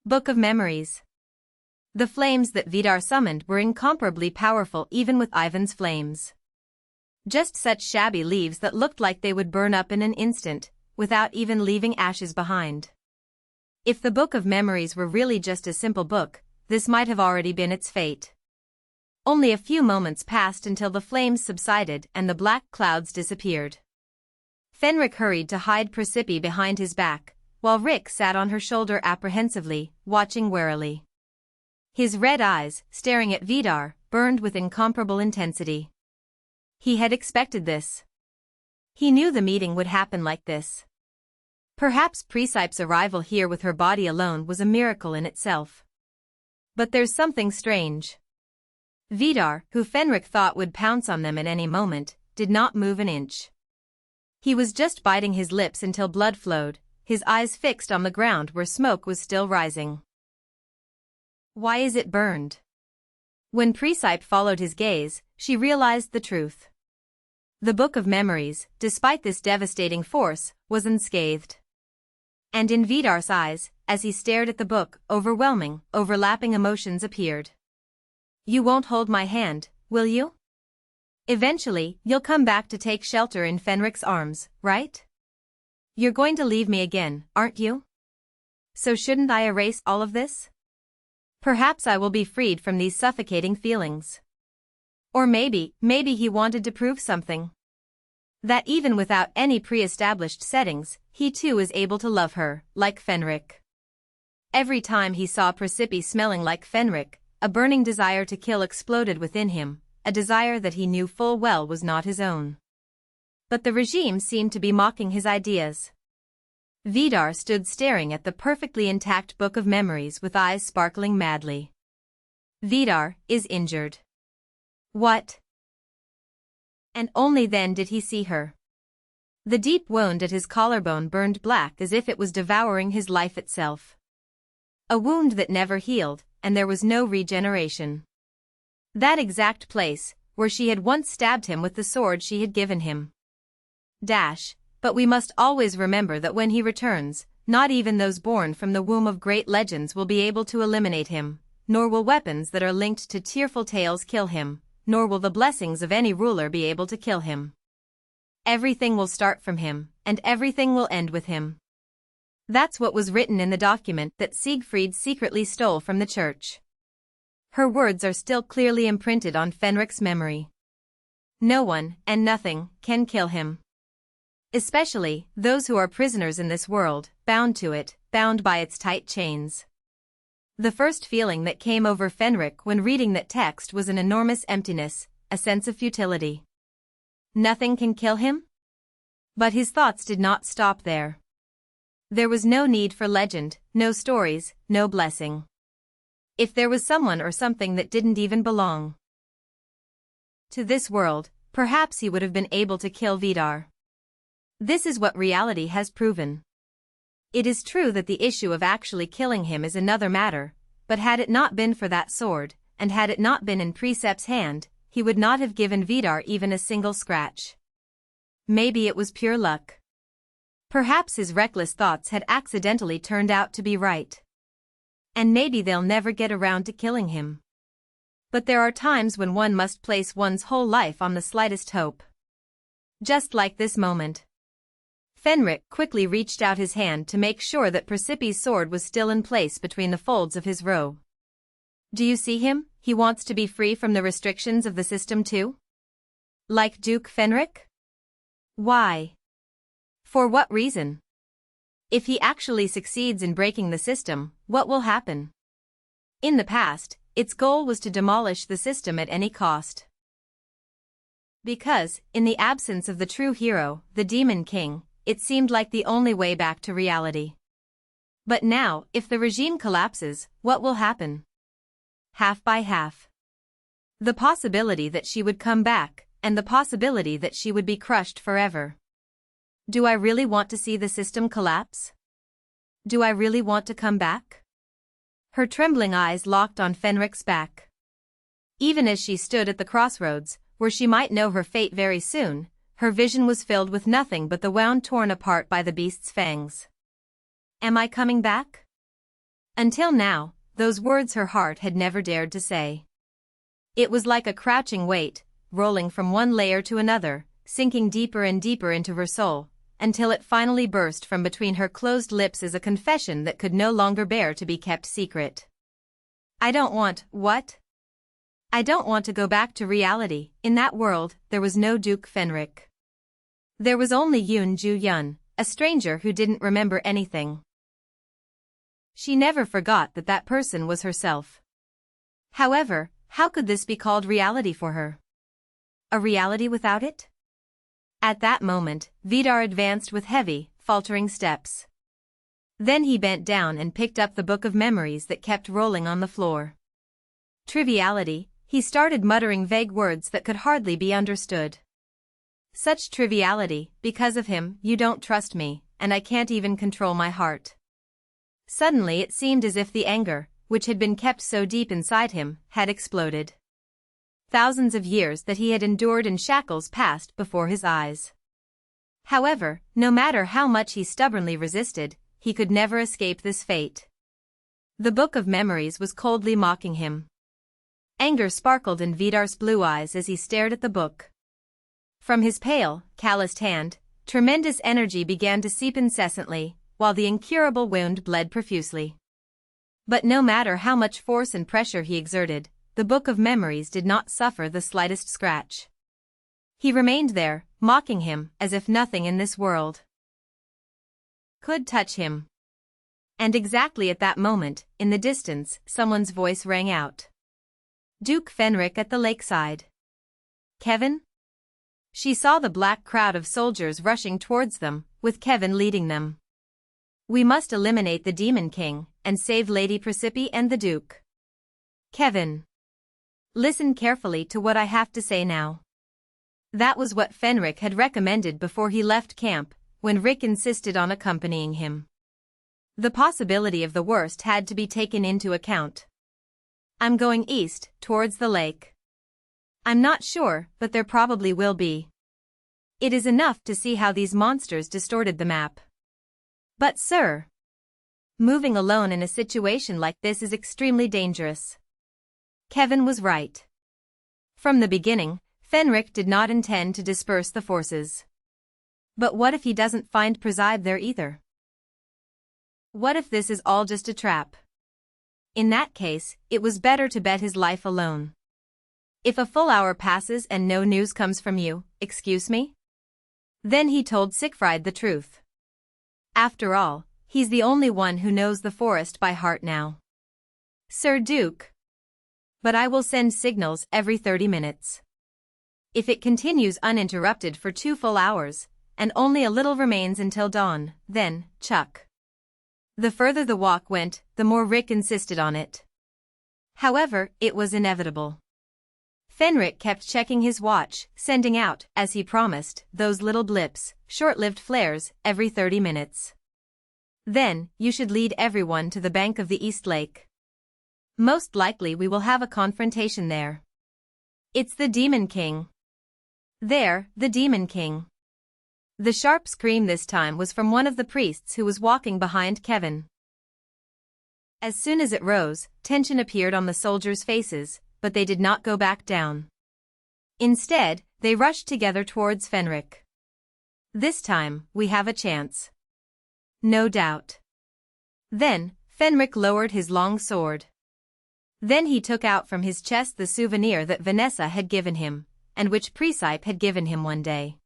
Book of Memories. The flames that Vidar summoned were incomparably powerful even with Ivan's flames. Just such shabby leaves that looked like they would burn up in an instant, without even leaving ashes behind. If the Book of Memories were really just a simple book, this might have already been its fate. Only a few moments passed until the flames subsided and the black clouds disappeared. Fenric hurried to hide Presepe behind his back, while Rick sat on her shoulder apprehensively, watching warily. His red eyes, staring at Vidar, burned with incomparable intensity. He had expected this. He knew the meeting would happen like this. Perhaps Presepe's arrival here with her body alone was a miracle in itself. But there's something strange. Vidar, who Fenric thought would pounce on them at any moment, did not move an inch. He was just biting his lips until blood flowed, his eyes fixed on the ground where smoke was still rising. Why is it burned? When Presepe followed his gaze, she realized the truth. The Book of Memories, despite this devastating force, was unscathed. And in Vidar's eyes, as he stared at the book, overwhelming, overlapping emotions appeared. You won't hold my hand, will you? Eventually, you'll come back to take shelter in Fenric's arms, right? You're going to leave me again, aren't you? So shouldn't I erase all of this? Perhaps I will be freed from these suffocating feelings. Or maybe he wanted to prove something. That even without any pre-established settings, he too is able to love her, like Fenric. Every time he saw Precipice smelling like Fenric, a burning desire to kill exploded within him, a desire that he knew full well was not his own. But the regime seemed to be mocking his ideas. Vidar stood staring at the perfectly intact Book of Memories with eyes sparkling madly. Vidar is injured. What? And only then did he see her. The deep wound at his collarbone burned black as if it was devouring his life itself. A wound that never healed, and there was no regeneration. That exact place, where she had once stabbed him with the sword she had given him. But we must always remember that when he returns, not even those born from the womb of great legends will be able to eliminate him, nor will weapons that are linked to tearful tales kill him, nor will the blessings of any ruler be able to kill him. Everything will start from him, and everything will end with him. That's what was written in the document that Siegfried secretly stole from the church. Her words are still clearly imprinted on Fenric's memory. No one, and nothing, can kill him. Especially, those who are prisoners in this world, bound to it, bound by its tight chains. The first feeling that came over Fenric when reading that text was an enormous emptiness, a sense of futility. Nothing can kill him? But his thoughts did not stop there. There was no need for legend, no stories, no blessing. If there was someone or something that didn't even belong to this world, perhaps he would have been able to kill Vidar. This is what reality has proven. It is true that the issue of actually killing him is another matter, but had it not been for that sword, and had it not been in Presepe's hand, he would not have given Vidar even a single scratch. Maybe it was pure luck. Perhaps his reckless thoughts had accidentally turned out to be right. And maybe they'll never get around to killing him. But there are times when one must place one's whole life on the slightest hope. Just like this moment. Fenric quickly reached out his hand to make sure that Precipice's sword was still in place between the folds of his robe. Do you see him? He wants to be free from the restrictions of the system too? Like Duke Fenric? Why? For what reason? If he actually succeeds in breaking the system, what will happen? In the past, its goal was to demolish the system at any cost. Because, in the absence of the true hero, the Demon King, it seemed like the only way back to reality. But now, if the regime collapses, what will happen? Half by half. The possibility that she would come back, and the possibility that she would be crushed forever. Do I really want to see the system collapse? Do I really want to come back? Her trembling eyes locked on Fenric's back. Even as she stood at the crossroads, where she might know her fate very soon, her vision was filled with nothing but the wound torn apart by the beast's fangs. Am I coming back? Until now, those words her heart had never dared to say. It was like a crouching weight, rolling from one layer to another, sinking deeper and deeper into her soul, until it finally burst from between her closed lips as a confession that could no longer bear to be kept secret. I don't want, what? I don't want to go back to reality. In that world, there was no Duke Fenric. There was only Juyeon, a stranger who didn't remember anything. She never forgot that that person was herself. However, how could this be called reality for her? A reality without it? At that moment, Vidar advanced with heavy, faltering steps. Then he bent down and picked up the book of memories that kept rolling on the floor. Triviality, he started muttering vague words that could hardly be understood. Such triviality, because of him, you don't trust me, and I can't even control my heart. Suddenly it seemed as if the anger, which had been kept so deep inside him, had exploded. Thousands of years that he had endured in shackles passed before his eyes. However, no matter how much he stubbornly resisted, he could never escape this fate. The book of memories was coldly mocking him. Anger sparkled in Vidar's blue eyes as he stared at the book. From his pale, calloused hand, tremendous energy began to seep incessantly, while the incurable wound bled profusely. But no matter how much force and pressure he exerted, the book of memories did not suffer the slightest scratch. He remained there, mocking him, as if nothing in this world could touch him. And exactly at that moment, in the distance, someone's voice rang out. Duke Fenric at the lakeside. Kevin? She saw the black crowd of soldiers rushing towards them, with Kevin leading them. We must eliminate the Demon King, and save Lady Presepe and the Duke. Kevin. Listen carefully to what I have to say now. That was what Fenric had recommended before he left camp, when Rick insisted on accompanying him. The possibility of the worst had to be taken into account. I'm going east, towards the lake. I'm not sure, but there probably will be. It is enough to see how these monsters distorted the map. But sir, moving alone in a situation like this is extremely dangerous. Kevin was right. From the beginning, Fenric did not intend to disperse the forces. But what if he doesn't find Presepe there either? What if this is all just a trap? In that case, it was better to bet his life alone. If a full hour passes and no news comes from you, excuse me? Then he told Siegfried the truth. After all, he's the only one who knows the forest by heart now. Sir Duke. But I will send signals every 30 minutes. If it continues uninterrupted for 2 full hours, and only a little remains until dawn, then, Chuck. The further the walk went, the more Rick insisted on it. However, it was inevitable. Fenric kept checking his watch, sending out, as he promised, those little blips, short-lived flares, every 30 minutes. Then, you should lead everyone to the bank of the East Lake. Most likely we will have a confrontation there. It's the Demon King. There, the Demon King. The sharp scream this time was from one of the priests who was walking behind Kevin. As soon as it rose, tension appeared on the soldiers' faces, but they did not go back down. Instead, they rushed together towards Fenric. This time, we have a chance. No doubt. Then, Fenric lowered his long sword. Then he took out from his chest the souvenir that Vanessa had given him, and which Presepe had given him one day.